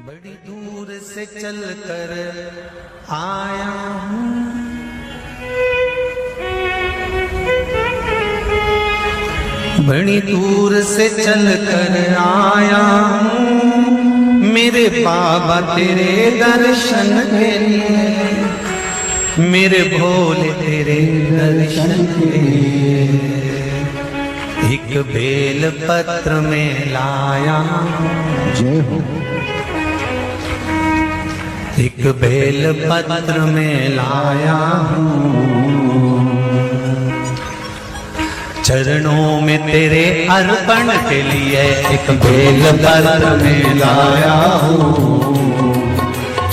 बड़ी दूर से चलकर आया हूँ, बड़ी दूर से चलकर आया हूँ मेरे बाबा तेरे दर्शन के लिए, मेरे भोले तेरे दर्शन के लिए। एक बेल पत्र में लाया जय हो। एक बेल पत्र में लाया हूँ, चरणों में तेरे अर्पण के लिए। एक बेल पत्र में लाया हूँ,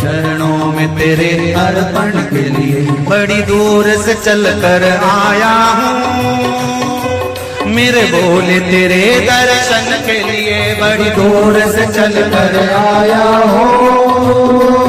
चरणों में तेरे अर्पण के लिए। बड़ी दूर से चलकर आया हूँ मेरे भोले तेरे दर्शन के लिए। बड़ी दूर से चलकर आया हूँ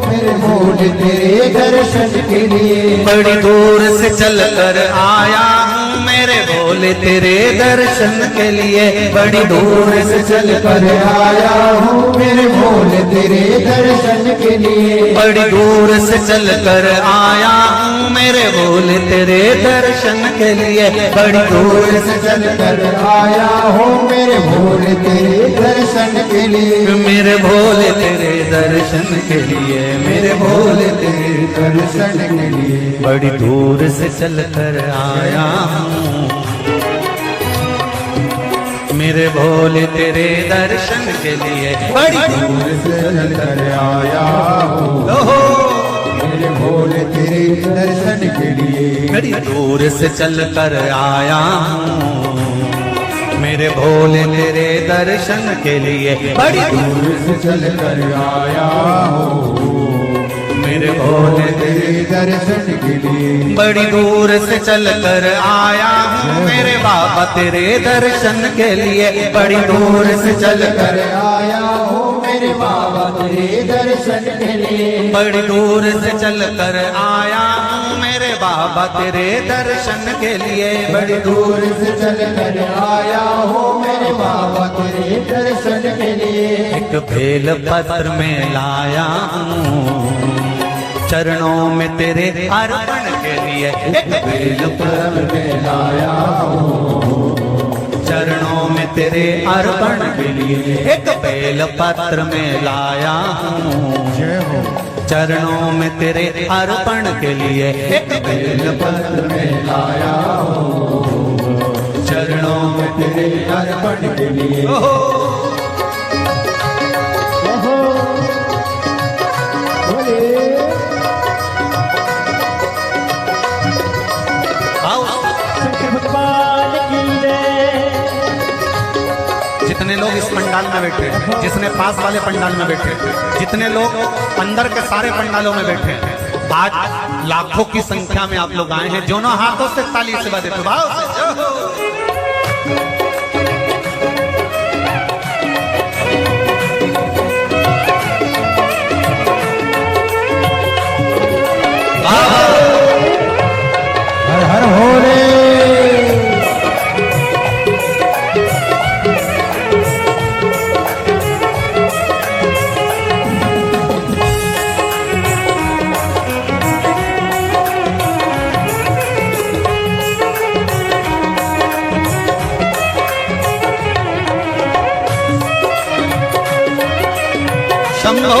मेरे भोले तेरे दर्शन के लिए। बड़ी दूर से चलकर आया हूँ मेरे भोले तेरे दर्शन के लिए। बड़ी दूर से चलकर आया हूँ मेरे भोले तेरे दर्शन के लिए। बड़ी दूर से चलकर आया हूँ मेरे भोले तेरे दर्शन के लिए। बड़ी दूर से चलकर आया हूँ मेरे भोले तेरे दर्शन के लिए। मेरे भोले तेरे दर्शन के लिए, मेरे भोले तेरे दर्शन के लिए। बड़ी दूर से चलकर आया हूँ मेरे भोले तेरे दर्शन के लिए। बड़ी दूर से चलकर आया हूँ मेरे भोले तेरे दर्शन के लिए। बड़ी दूर से चलकर आया हूँ मेरे भोले तेरे दर्शन के लिए। बड़ी दूर से चलकर आया हूँ मेरे भोले तेरे दर्शन के लिए। बड़ी दूर से चलकर आया हूँ मेरे बाबा तेरे दर्शन के लिए। बड़ी दूर से चलकर आया हूँ मेरे बाबा तेरे दर्शन के लिए। बड़ी दूर से चलकर आया हूँ मेरे बाबा तेरे दर्शन के लिए। बड़ी दूर से चलकर आया हूँ मेरे बाबा तेरे दर्शन के लिए। एक बेल पत्र में लाया हूँ चरणों में तेरे अर्पण के लिए। एक बेल पत्र में लाया हूँ चरणों में तेरे अर्पण के लिए। एक बेल पत्र में लाया हूँ जय हो। चरणों में तेरे अर्पण के लिए। एक बेल पत्र में लाया हूँ चरणों में तेरे अर्पण के लिए। जितने लोग इस पंडाल में बैठे, जितने पास वाले पंडाल में बैठे, जितने लोग अंदर के सारे पंडालों में बैठे, आज लाखों की संख्या में आप लोग आए हैं। दोनों हाथों से ताली से बजाते हो, भाव से। हर हर भोले। शंभो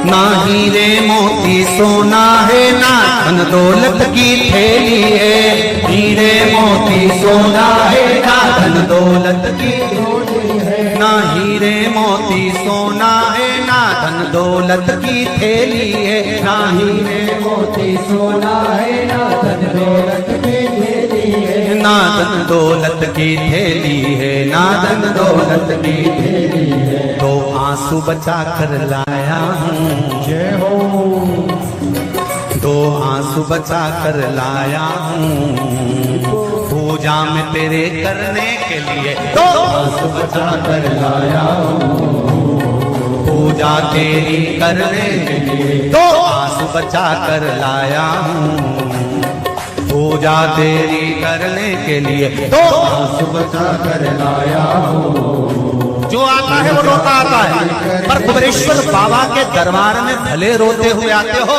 ना हीरे मोती सोना है, ना धन दौलत की थैली है। हीरे मोती सोना है, ना धन दौलत की थैली है। ना हीरे मोती सोना है, ना धन दौलत की थैली है। ना हीरे मोती सोना है, ना धन दौलत की थैली है। ना धन दौलत की थैली है, ना धन दौलत की थैली है। तो आंसू बचा कर लाया हूँ जय हो। दो आंसू बचा कर लाया हूँ पूजा में तेरे करने के लिए। दो आंसू बचा कर लाया हूँ पूजा तेरी करने के लिए। दो आंसू बचा कर लाया हूँ पूजा तेरी करने के लिए, तो आंसू बचा कर लाया हूँ। जो आता है वो रोता आता है, पर कुबेरेश्वर बाबा के दरबार में भले रोते हुए आते हो,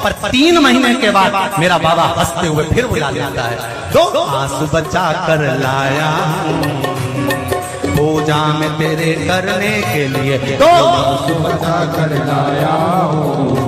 पर 3 महीने के बाद मेरा बाबा हंसते हुए फिर बुला लेता है। तो आंसू बचा कर लाया हूँ पूजा में तेरे करने के लिए, तो आंसू बचा कर लाया हूँ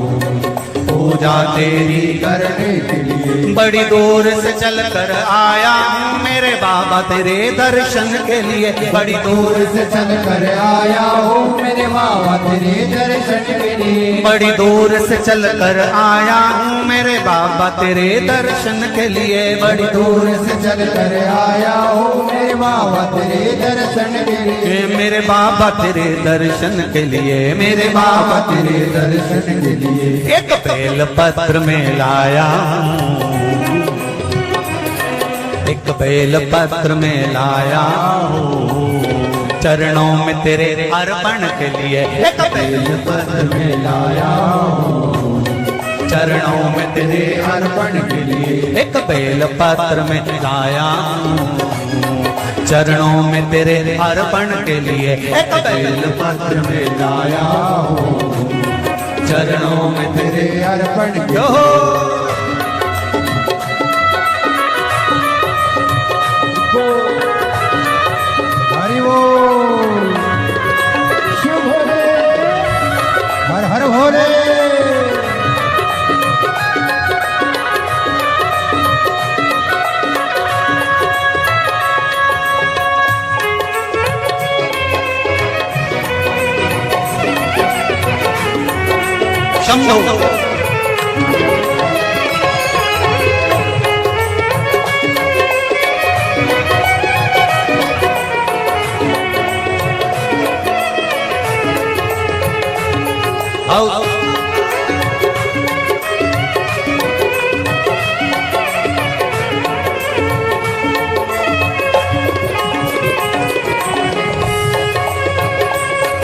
पूजा तेरी करने के लिए। बड़ी दूर से चल कर आया हूँ मेरे बाबा तेरे दर्शन के लिए, बड़ी दूर से चल कर आया हूँ मेरे बाबा तेरे दर्शन के लिए। बड़ी दूर से चल कर आया हूँ मेरे बाबा तेरे दर्शन के लिए, बड़ी दूर से चल कर आया हूँ मेरे बाबा तेरे दर्शन के लिए। मेरे बाबा तेरे दर्शन के लिए, मेरे बाबा तेरे दर्शन के लिए। एक बेल पत्र में लाया हूँ, एक बेल पत्र में लाया हूँ चरणों में तेरे अर्पण के लिए, एक बेल पत्र में लाया हूँ चरणों में तेरे अर्पण के लिए। एक बेल पत्र में लाया हूँ चरणों में तेरे अर्पण के लिए, एक बेल पत्र में लाया हूँ चरणों में तेरे अर्पण के जो हरि बोल शिव भोले हर हर भोले। शंभो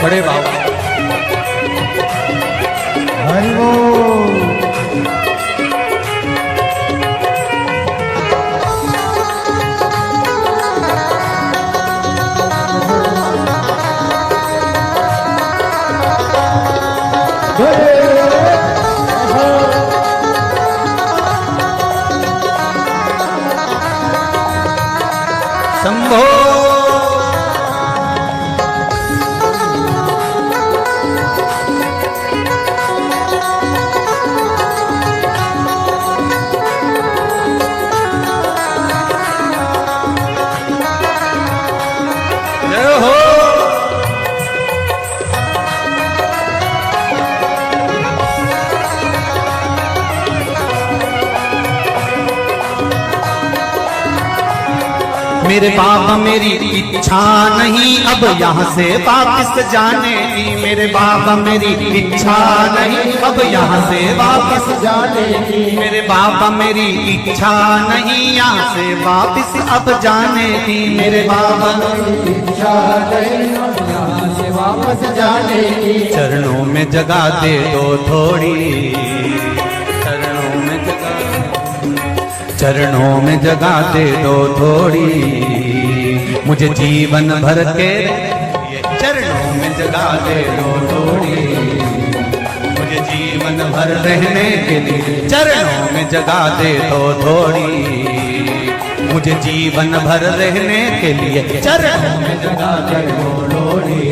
बड़े बाबा हरि बोल। शंभो मेरे बाबा मेरी इच्छा नहीं अब यहाँ से वापस जाने की, मेरे बाबा मेरी इच्छा नहीं अब यहाँ से वापस जाने की, मेरे बाबा मेरी इच्छा नहीं यहाँ से वापस अब जाने की, मेरे बाबा मेरी इच्छा नहीं यहाँ से वापस जाने की। चरणों में जगह दे दो थोड़ी, चरणों में चरणों में जगह दे दो थोड़ी, मुझे जीवन भर के चरणों में जगह दे दो थोड़ी, मुझे जीवन भर रहने के लिए चरणों में जगह दे दो थोड़ी, मुझे जीवन भर रहने के लिए चरणों में जगह दे दो थोड़ी,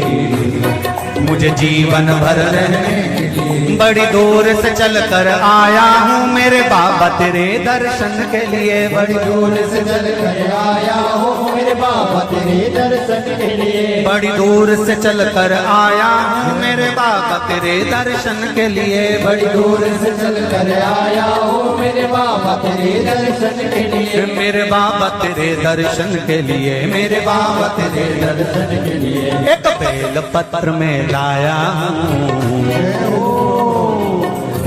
मुझे जीवन भर रहने के लिए। बड़ी दूर से चल कर आया हूँ मेरे बाबा तेरे दर्शन के लिए, बड़ी दूर से चल कर आया हूँ मेरे बाबा तेरे दर्शन के लिए, बड़ी दूर से चल कर आया हूँ मेरे बाबा तेरे दर्शन के लिए, बड़ी दूर से चल कर आया हूँ मेरे बाबा तेरे दर्शन के लिए, मेरे बाबा तेरे दर्शन के लिए, मेरे बाबा तेरे दर्शन के लिए। एक बेल पत्र में लाया हूँ,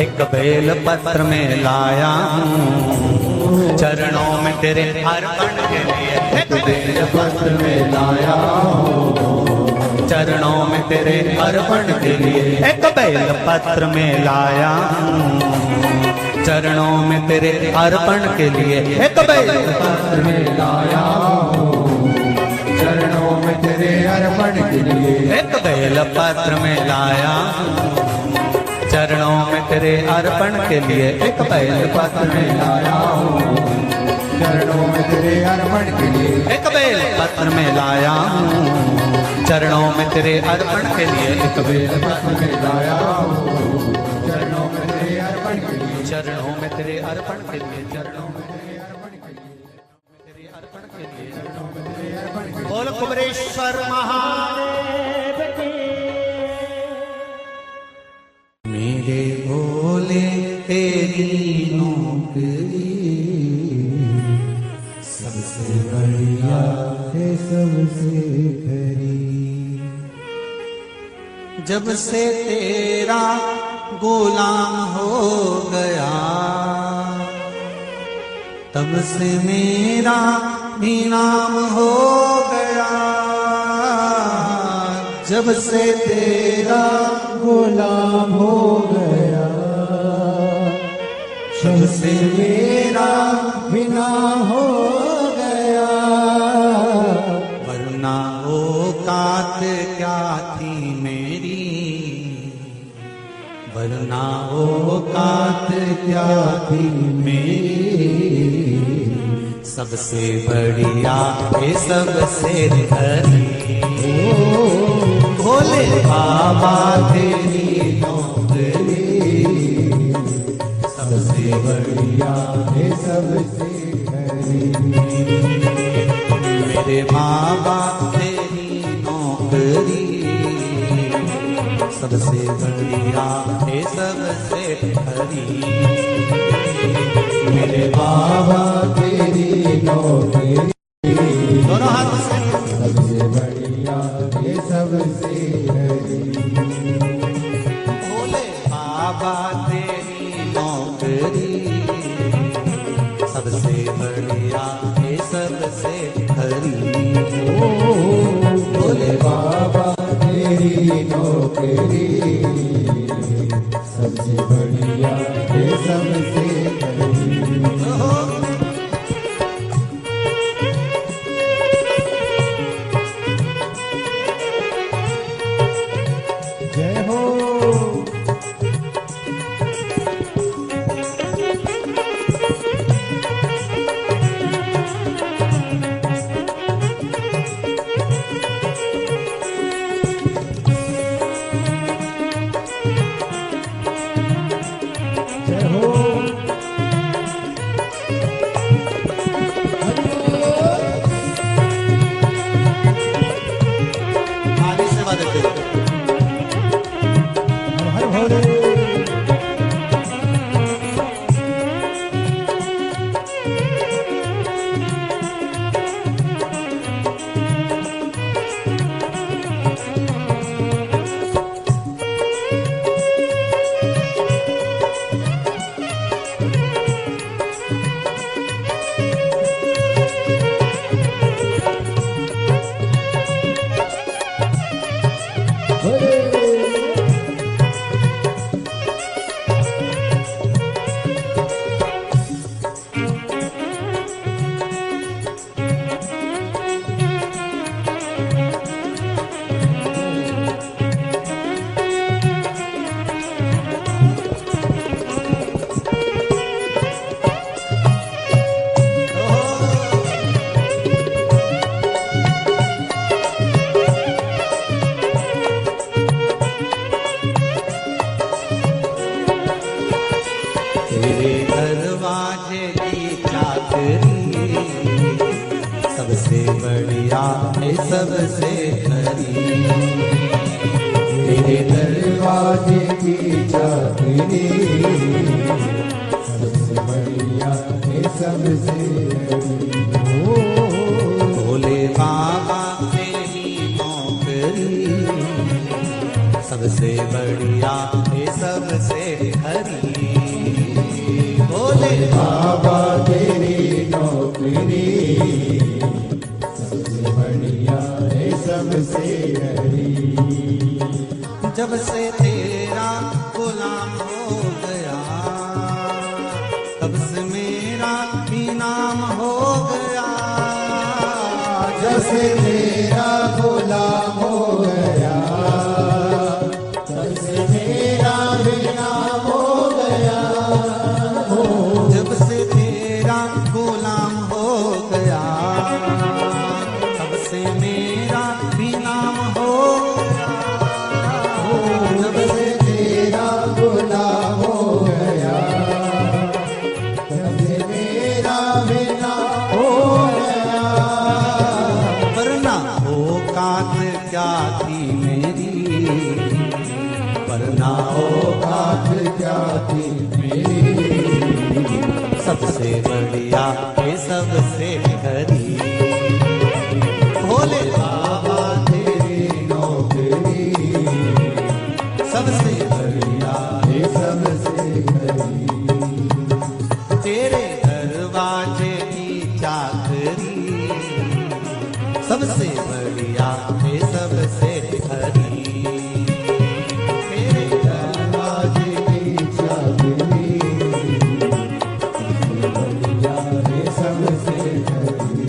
एक बेल पत्र में लाया हूँ चरणों में तेरे अर्पण के लिए, एक बेल पत्र में लाया हूँ चरणों में तेरे अर्पण के लिए, एक बेल पत्र में लाया हूँ चरणों में तेरे अर्पण के लिए एक बेल पत्र में लाया हूँ चरणों में तेरे अर्पण के लिए एक बेल पत्र में लाया चरणों में तेरे अर्पण के लिए एक बेल पत्र में लाया हूँ चरणों में तेरे अर्पण के लिए एक बेल पत्र में लाया हूँ चरणों में तेरे अर्पण के लिए एक बेल पत्र में लाया हूँ चरणों में तेरे अर्पण के लिए चरणों में तेरे अर्पण के लिए चरणों में तेरे अर्पण के लिए बोल कुबरेश्वर महादेव की मेरे भोले तेरी नौकरी सबसे बढ़िया है सबसे खरी जब से तेरा गुलाम हो गया तब से मेरा भी नाम हो गया जब से तेरा गुलाम हो गया जब से मेरा बिना हो गया वरना औकात क्या थी मेरी वरना औकात क्या थी मेरी सबसे बढ़िया है सबसे खरी भोले बाबा तेरी नौकरी सबसे बढ़िया है सबसे खरी मेरे बाबा तेरी नौकरी सबसे बढ़िया है सबसे खरी मेरे बाबा तेरी नौकरी दोनों हाथ से सबसे बढ़िया है सबसे खरी भोले बाबा तेरी नौकरी सबसे बढ़िया है सबसे खरी भोले बाबा तेरी नौकरी सबसे बढ़िया है सबसे खरी जय हो जय हो आगे सेवा देते हर भोले तेरे दरवाजे की चाकरी सबसे बढ़िया है सबसे खरी तेरे दरवाजे की चाकरी सबसे बढ़िया है सबसे भोले बाबा तेरी नौकरी सबसे बढ़िया है सबसे खरी भोले बाबा तेरी नौकरी सबसे बढ़िया है सबसे खरी जब से तेरा गुलाम हो गया तब से मेरा भी नाम हो गया। जब से तेरा गुलाम हो गया, तब से मेरा भी नाम हो गया। जब से तेरा गुलाम हो गया, तब से मेरा भी नाम हो गया। जब से तेरा गुलाम हो गया, तब से मेरा भी नाम हो गया। वरना औकात क्या थी मेरी, वरना औकात क्या थी मेरी, सबसे बढ़िया है सबसे खरी। भोले बाबा तेरी नौकरी सबसे बढ़िया है सबसे खरी। तेरे दरवाजे की चाकरी सबसे बढ़िया है सबसे खरी। तेरे दरवाजे की चाबी बढ़िया है सबसे खरी।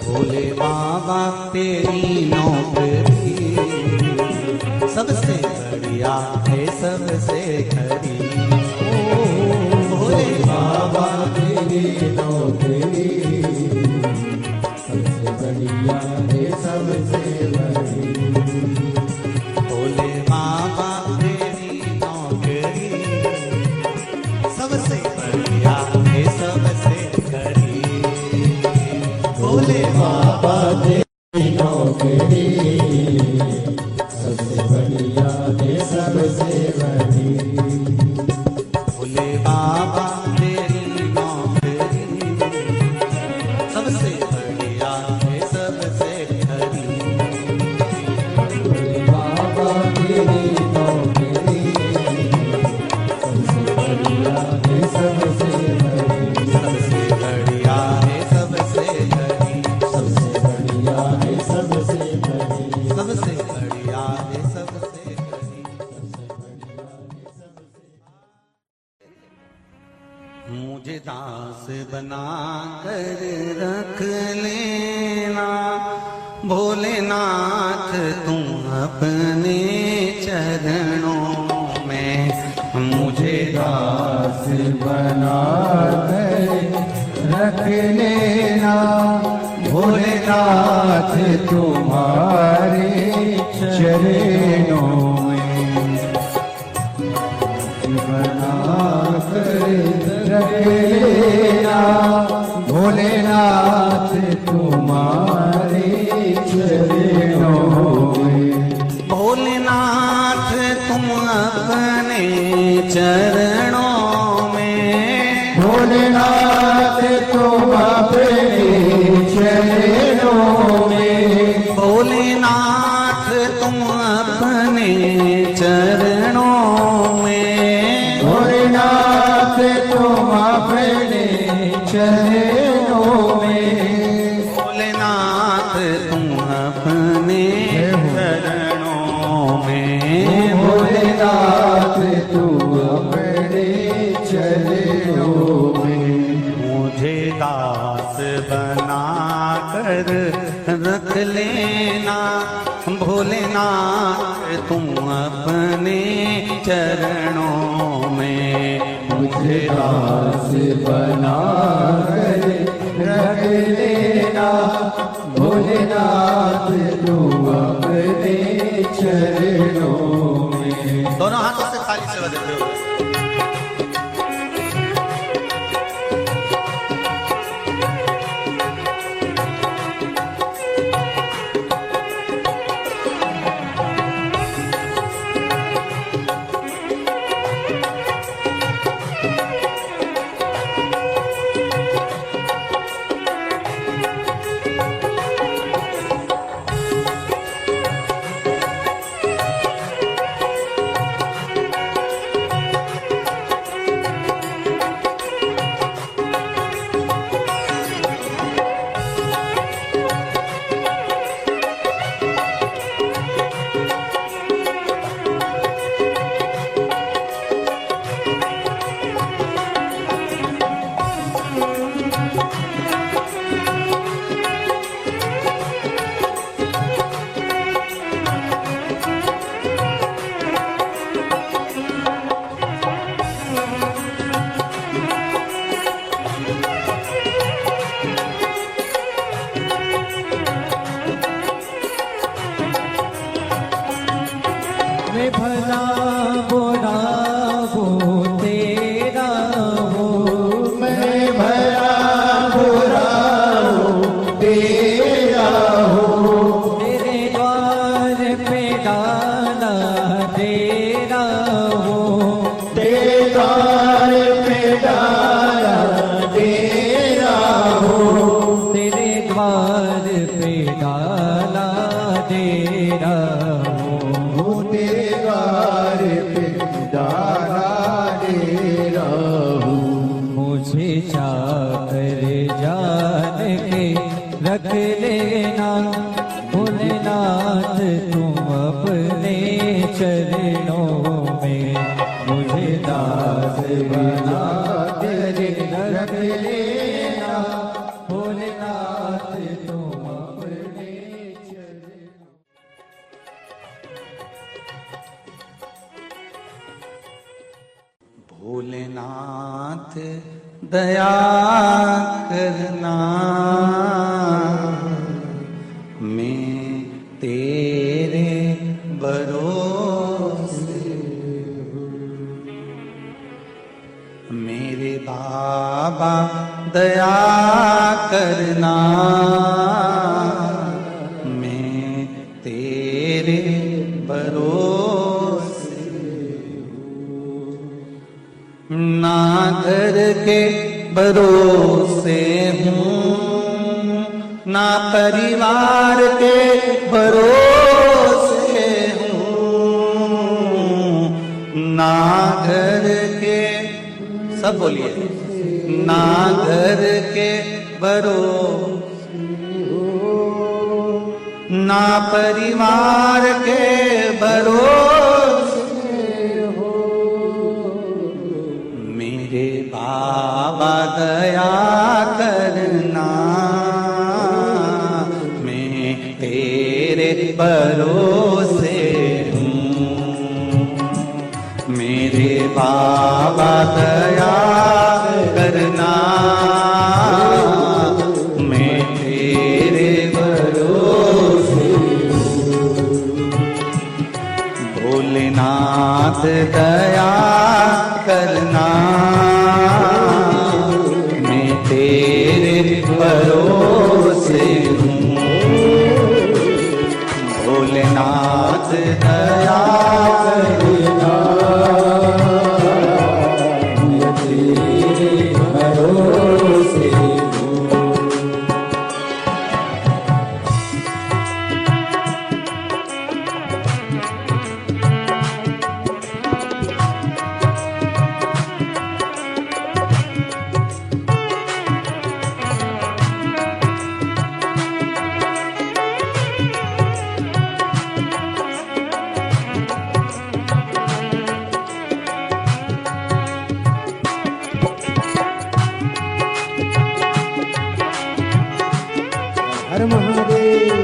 भोले बाबा तेरी नौकरी सबसे बढ़िया है सबसे खरी। भोले बाबा तेरी नौकरी सबसे बढ़िया है सबसे बड़ी। भोले बाबा तेरी नौकरी सबसे बढ़िया है सबसे खरी। भोले बाबा तेरी नौकरी सबसे बढ़िया है सबसे बड़ी। भोले बाबा तेरी नौकरी सबसे बढ़िया है सबसे खरी। बाबा तेरी नौकरी सबसे बढ़िया है सबसे बड़ी। सबसे बढ़िया है सबसे खरी। सबसे बढ़िया है सबसे बड़ी। सबसे बढ़िया है सबसे खरी। मुझे दास बना कर रख लेना भोलेनाथ तुम अपने चरणों में। मुझे दास बना कर रख लेना भोलेनाथ तुम्हारे चरणों में। बना कर रख लेना भोलेनाथ तुम्हारे चरणों में। भोलेनाथ तुम अपने चरणों में। भोलेनाथ तुम अपने चरणों बना कर रख लेना भोलेनाथ तुम अपने चरणों में। मुझे दास बना कर रख लेना भोलेनाथ तुम अपने चरणों में। दोनों हाथों से खाली सेवा देते हो। मैं भला बुरा हूँ तेरा हूँ, मैं भला बुरा हूँ तेरा हूँ। तेरे द्वार पे डाला तेरा हूँ, तेरे द्वार पे डाला तेरा हूँ, तेरे द्वार पे डाला तेरा हूँ, तेरे द्वार पे डाला तेरा हूँ। मुझे चाकर जान के रख लेना भोलेनाथ तुम अपने चरणों में। मुझे दास बना के रख लेना भोलेनाथ तुम अपने चरणों। भोलेनाथ दया करना मैं तेरे भरोसे मेरे बाबा दया करना मैं तेरे भरोसे ना घर के भरोसे हूँ ना परिवार के भरोसे हूँ ना घर के सब बोलिए ना घर के भरोसे ना परिवार के भरोसे मेरे बाबा दया करना मैं तेरे भरोसे हूँ मेरे बाबा दया करना मैं तेरे भरोसे भोलेनाथ दया करना मैं तेरे भरोसे हूँ भोलेनाथ दया करना मैं तेरे भरोसे हूँ। हर महादेव।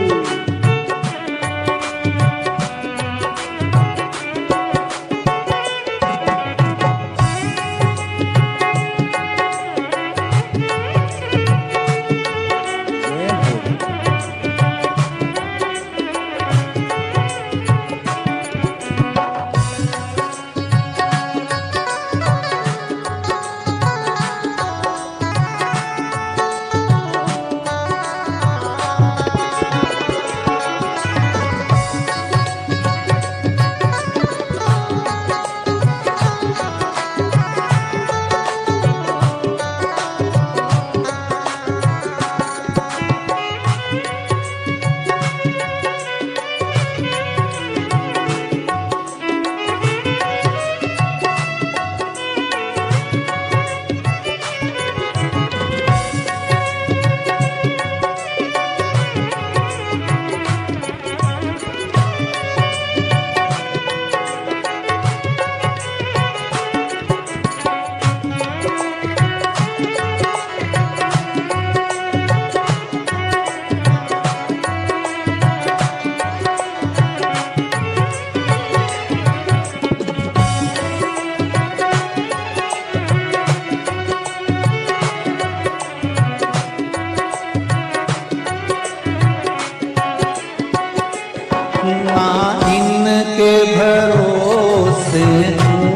ना इनके भरोसे हूँ,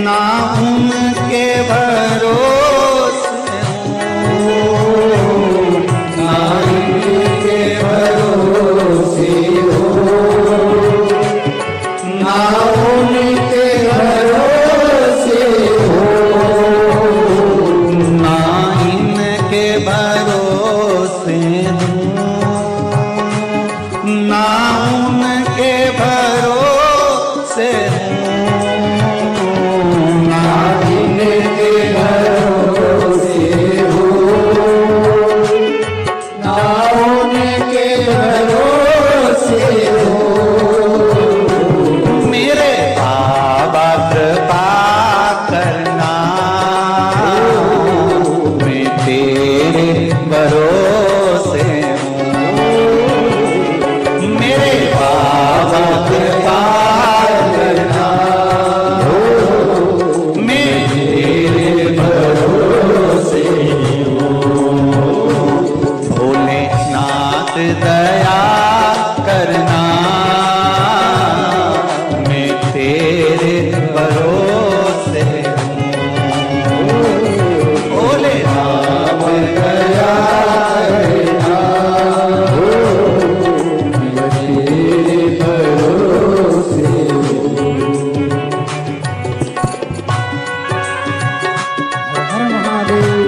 ना उनके भरोसे हूँ, ना इनके भरोसे हूँ, ना उनके भरोसे हूँ, ना इनके भरोसे हूँ, ना उनके भरोसे हूँ, ना इनके भरोसे हूँ, ना उनके भरोसे हूँ। मेरे बाबा कृपा करना, मैं तेरे भरोसे दया करना, मैं तेरे भरोसे हूँ। बोले राम दया करना, मैं तेरे भरोसे हूँ। हर महादेव।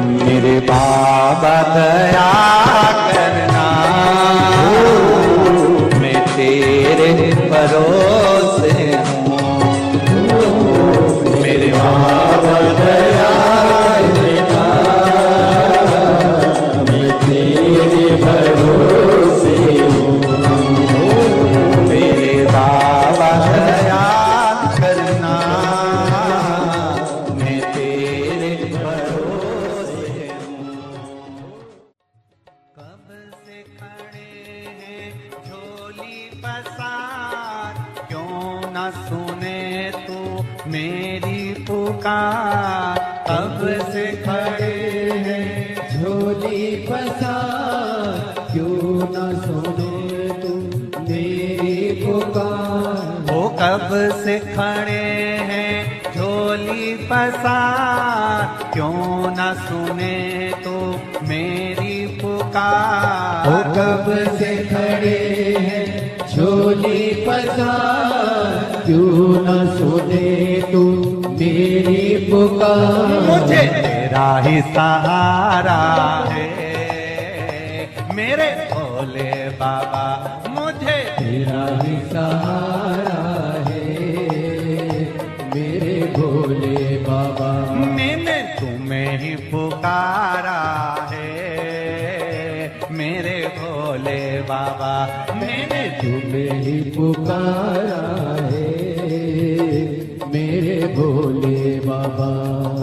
मेरे बाबा दया करना, पसार, क्यों न सुने तू मेरी पुकार। कब से खड़े हैं झोली पसार, क्यों न सुने तू मेरी पुकार। वो कब से खड़े हैं झोली पसार, क्यों न सुने तो मेरी पुकार। वो कब से खड़े हैं झोली पसार, क्यों न सुने तू मेरी पुकार। मुझे तेरा ही सहारा है मेरे भोले बाबा, मुझे तेरा ही सहारा है मेरे भोले बाबा। मैंने तुम्हें ही पुकारा है मेरे भोले बाबा, मैंने तुम्हें ही पुकारा है मेरे भोले बाबा।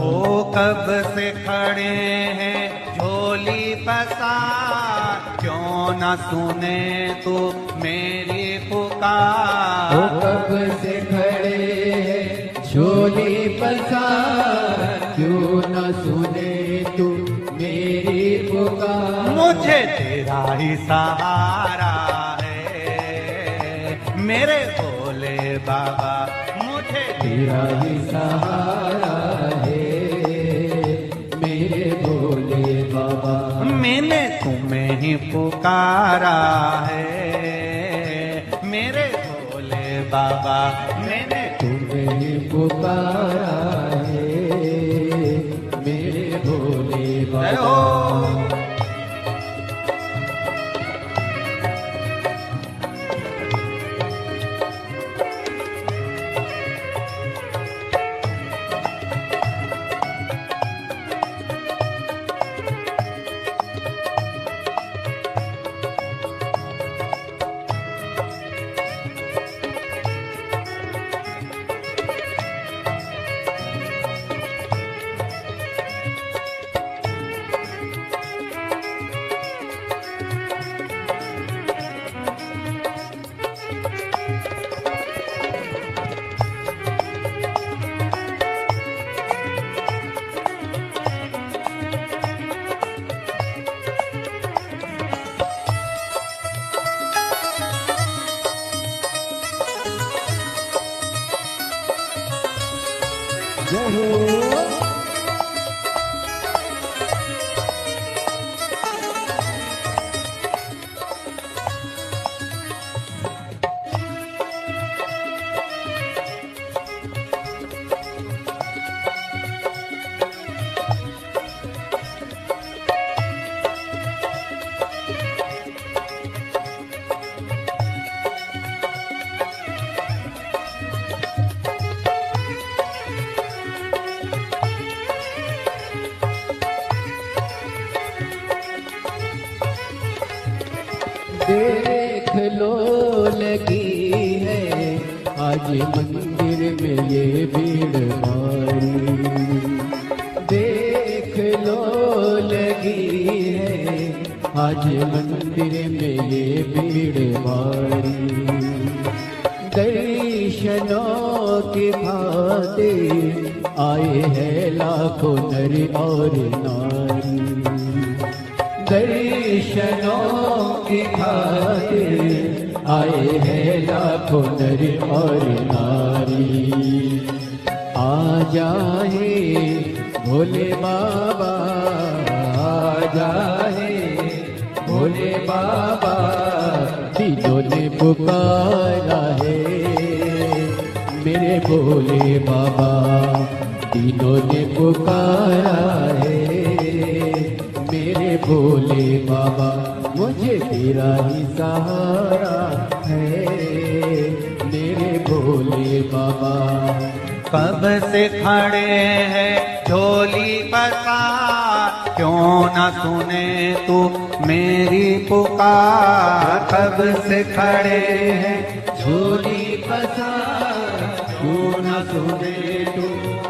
ओ कब से खड़े हैं झोली पसार, क्यों न सुने तो मेरी पुकार। वो कब से खड़े हैं झोली पसार, क्यों न सुने तू मेरी पुकार। मुझे तेरा ही सहारा है मेरे भोले बाबा, मुझे तेरा ही सहारा है मेरे भोले बाबा। मैंने तुम्हें ही पुकारा है मेरे भोले बाबा, मैंने तुम्हें ही पुकारा है मेरे भोले जय बाबा। हो। जय हो। देख लो लगी है आज मंदिर में ये भीड़ भारी। देख लो लगी है आज मंदिर में ये भीड़ भारी। दर्शनों की खातिर आए हैं लाखों नर और नारी। दर्शनों की खातिर आए हैं लाखों नर और नारी। आ जाए भोले बाबा, आ जाए भोले बाबा, तीनों ने पुकारा है मेरे भोले बाबा। तीनों ने पुकारा है मेरे भोले बाबा। मुझे तेरा ही सहारा है मेरे भोले बाबा। कब से खड़े हैं झोली पसार, क्यों न सुने तू मेरी पुकार। कब से खड़े हैं झोली पसार, क्यों न सुने तू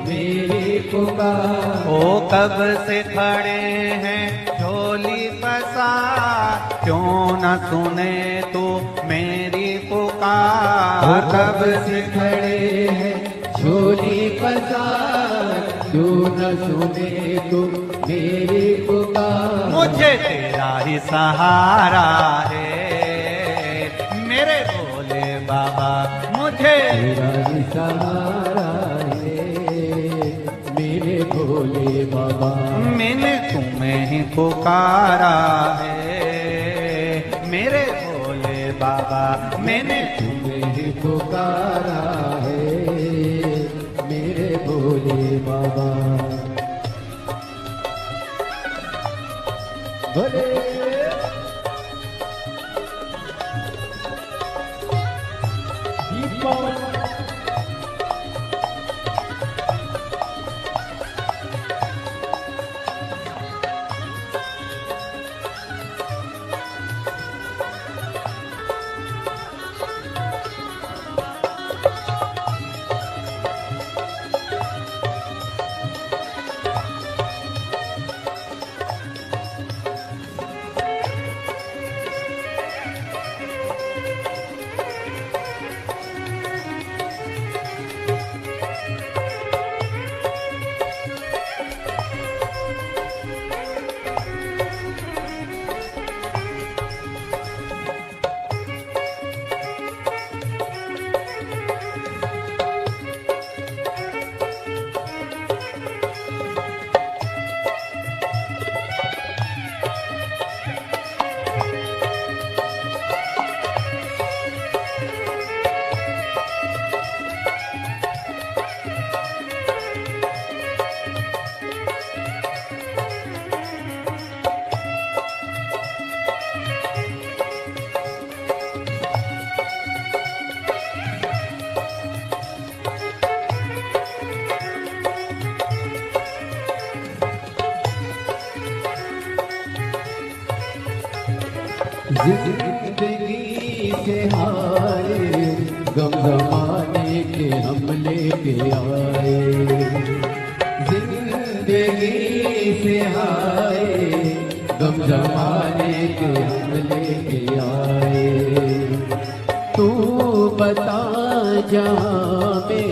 मेरी पुकार। ओ कब से खड़े हैं झोली पसार, क्यों न सुने तू मेरी पुकार। कब से खड़े हैं झोली पसार, क्यों न सुने तू मेरी पुकार। मुझे तेरा ही सहारा है मेरे भोले बाबा, मुझे तेरा ही सहारा है मेरे भोले बाबा। मैंने तुम्हें ही पुकारा है मेरे भोले बाबा, मैंने तुम्हें ही पुकारा है मेरे भोले बाबा। भोले जिंदगी से हारे गम जमाने के हम लेके आए। जिंदगी से हारे गम जमाने के हम लेके आए। तू बता जहाँ में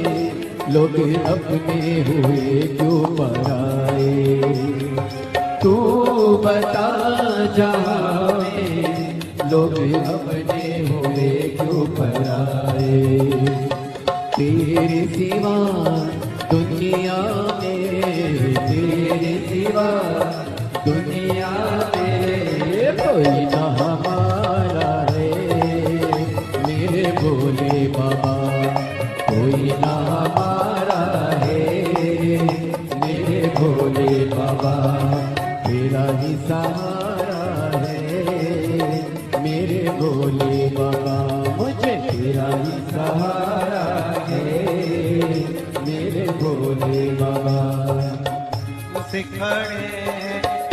लोग अपने हुए क्यों पराए। तू बता जहाँ में लोग अपने हुए क्यों पराए। तेरे सिवा दुनिया में, तेरे सिवा दुनिया में कोई ना हमारा है मेरे भोले बाबा। कोई ना हमारा है मेरे भोले बाबा। तेरा ही सहारा मेरे भोले बाबा। मुझे तेरा ही सहारा है मेरे भोले बाबा। सिखड़े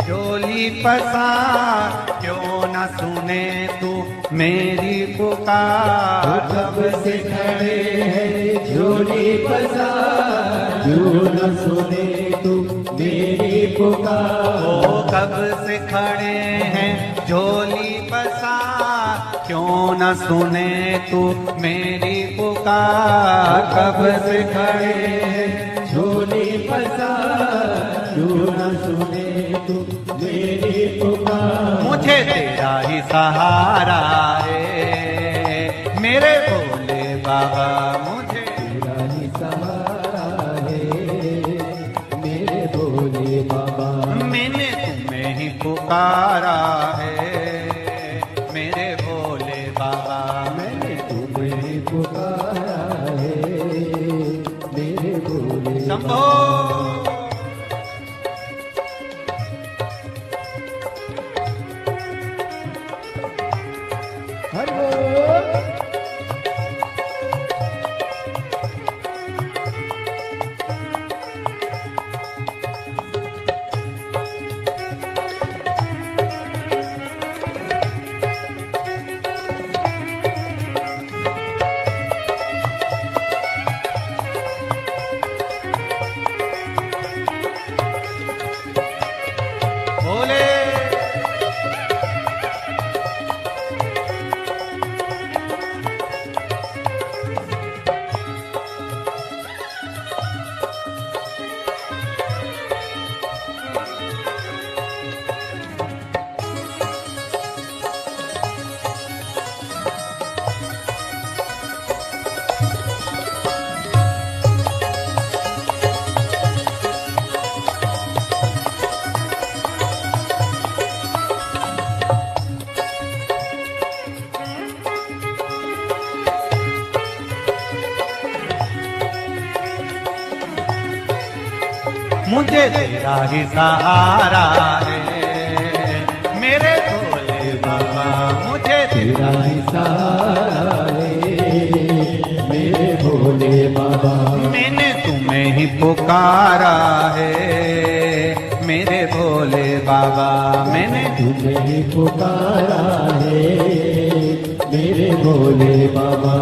झोली पसार, क्यों न सुने तू मेरी पुकार। कब से खड़े हैं झोली पसार, क्यों न सुने तू मेरी पुकार। ओ कब से खड़े हैं झोली पसार, क्यों न सुने तू मेरी पुकार। कब से खड़े हैं झोली पसार, क्यों न सुने तू मेरी पुकार। मुझे तेरा ही सहारा है मेरे भोले बाबा। मुझे तेरा ही सहारा है मेरे भोले बाबा। मैंने तुम्हें ही पुकारा है मेरे भोले बाबा। मैंने तुम्हें पुकारा है मेरे भोले शंभो हरो। भोले मुझे तेरा ही सहारा है मेरे भोले बाबा, मुझे तेरा ही सहारा है मेरे भोले बाबा। मैंने तुम्हें ही पुकारा है मेरे भोले बाबा, मैंने तुम्हें ही पुकारा है मेरे भोले बाबा।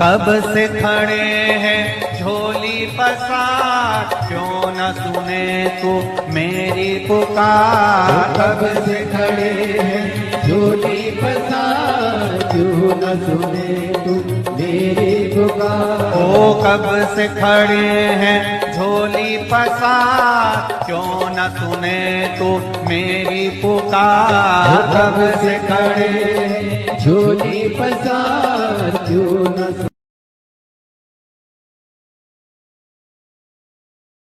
कब से खड़े हैं झोली पसार, क्यों न सुने तू मेरी पुकार। कब से खड़े हैं झोली पसार, क्यों न सुने तू मेरी पुकार। ओ कब से खड़े हैं झोली पसार, क्यों न सुने तू मेरी पुकार। कब से खड़े हैं झोली पसार, क्यों न